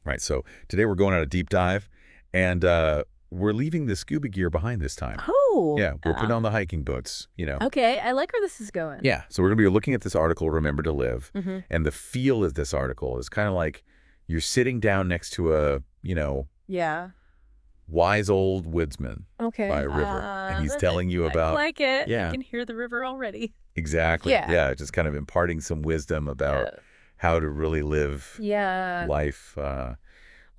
Right. So today we're going on a deep dive, and we're leaving the scuba gear behind this time. Oh. Yeah, we're putting on the hiking boots, Okay, I like where this is going. Yeah, so we're going to be looking at this article, Remember to Live, Mm-hmm. and the feel of this article is kind of like you're sitting down next to a, Yeah. wise old woodsman Okay. by a river, and he's telling you I about, like it. yeah, I can hear the river already. exactly. Yeah. Yeah, just kind of imparting some wisdom about how to really live life.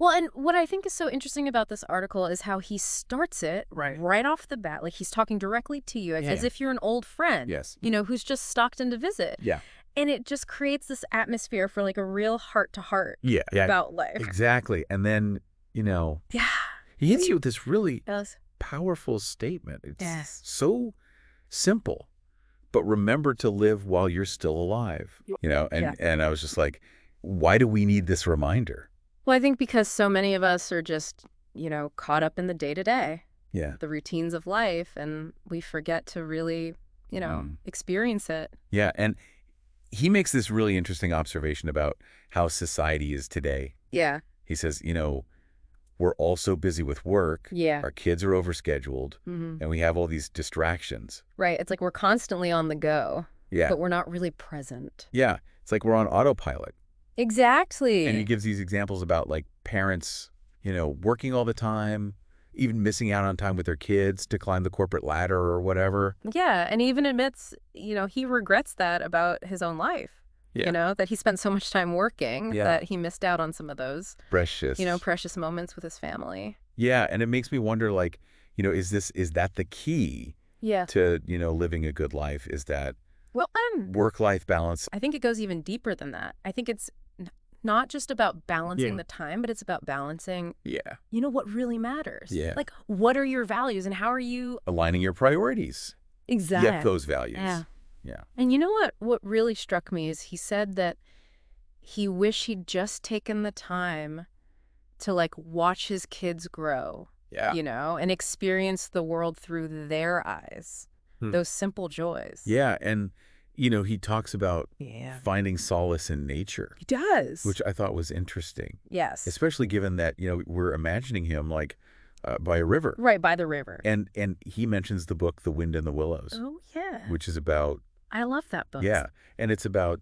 Well, and what I think is so interesting about this article is how he starts it right off the bat. Like he's talking directly to you as if you're an old friend, Yes. who's just stopped in to visit. Yeah. And it just creates this atmosphere for like a real heart-to-heart Yeah. about life. Exactly. And then, Yeah. he hits you with this really Does. powerful statement. It's Yes. so simple, but remember to live while you're still alive, and I was just like, why do we need this reminder? Well, I think because so many of us are just, caught up in the day-to-day, the routines of life, and we forget to really, experience it. Yeah, and he makes this really interesting observation about how society is today. Yeah. He says, we're all so busy with work. Yeah. Our kids are overscheduled, and we have all these distractions. Right. It's like we're constantly on the go, but we're not really present. Yeah. It's like we're on autopilot. Exactly. And he gives these examples about like parents, working all the time, even missing out on time with their kids to climb the corporate ladder or whatever. Yeah. And he even admits, he regrets that about his own life. Yeah. That he spent so much time working that he missed out on some of those precious moments with his family. Yeah. And it makes me wonder, like, is that the key to, living a good life? Is that work-life balance? I think it goes even deeper than that. I think it's not just about balancing the time, but it's about balancing, what really matters. Yeah. Like, what are your values and how are you aligning your priorities? Exactly. Get those values. Yeah. Yeah. And you know what really struck me is he said that he wished he'd just taken the time to like watch his kids grow. Yeah. And experience the world through their eyes. Those simple joys. Yeah. And he talks about finding solace in nature. He does. Which I thought was interesting. Yes. Especially given that, we're imagining him like by a river. Right, by the river. And he mentions the book, The Wind and the Willows. Oh, yeah. Which is about... I love that book. Yeah. And it's about,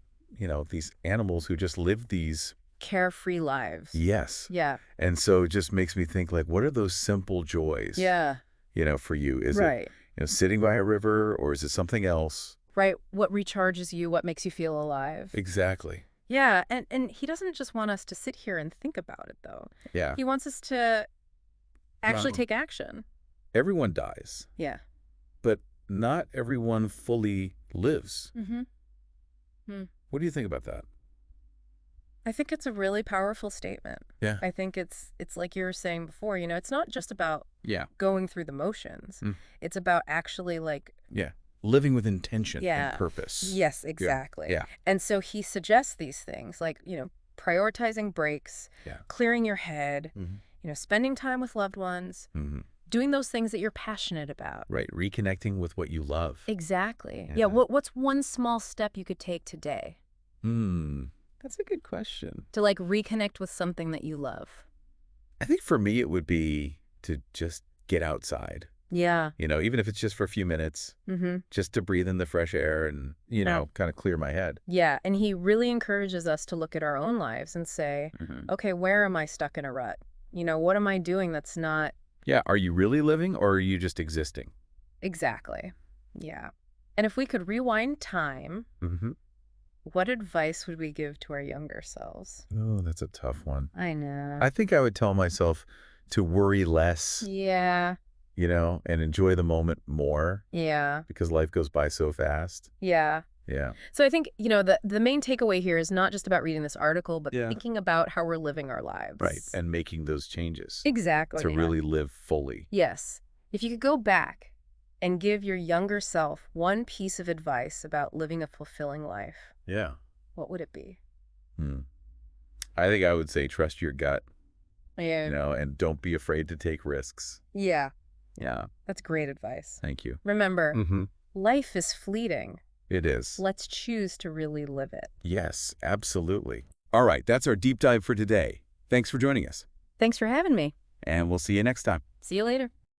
these animals who just live these... carefree lives. Yes. Yeah. And so it just makes me think, like, what are those simple joys? Yeah. For you? Is it, sitting by a river, or is it something else? Right. What recharges you? What makes you feel alive? Exactly. Yeah. And he doesn't just want us to sit here and think about it, though. Yeah. He wants us to actually take action. Everyone dies. Yeah. But not everyone fully lives. What do you think about that? I think it's a really powerful statement. Yeah. I think it's like you were saying before, it's not just about going through the motions. It's about actually like... Yeah. Living with intention and purpose. Yes, exactly. Yeah. And so he suggests these things like, prioritizing breaks, clearing your head, spending time with loved ones, doing those things that you're passionate about. Right. Reconnecting with what you love. Exactly. Yeah. What's one small step you could take today? That's a good question. To like reconnect with something that you love. I think for me, it would be to just get outside. Yeah. Even if it's just for a few minutes, just to breathe in the fresh air and, kind of clear my head. Yeah. And he really encourages us to look at our own lives and say, okay, where am I stuck in a rut? What am I doing that's not... Yeah. Are you really living, or are you just existing? Exactly. Yeah. And if we could rewind time, what advice would we give to our younger selves? Oh, that's a tough one. I know. I think I would tell myself to worry less. Yeah. And enjoy the moment more. Yeah. Because life goes by so fast. Yeah. Yeah. So I think, the main takeaway here is not just about reading this article, but thinking about how we're living our lives. Right. And making those changes. Exactly. To really live fully. Yes. If you could go back and give your younger self one piece of advice about living a fulfilling life. Yeah. What would it be? I think I would say trust your gut. Yeah. And don't be afraid to take risks. Yeah. Yeah. That's great advice. Thank you. Remember, life is fleeting. It is. Let's choose to really live it. Yes, absolutely. All right, that's our deep dive for today. Thanks for joining us. Thanks for having me. And we'll see you next time. See you later.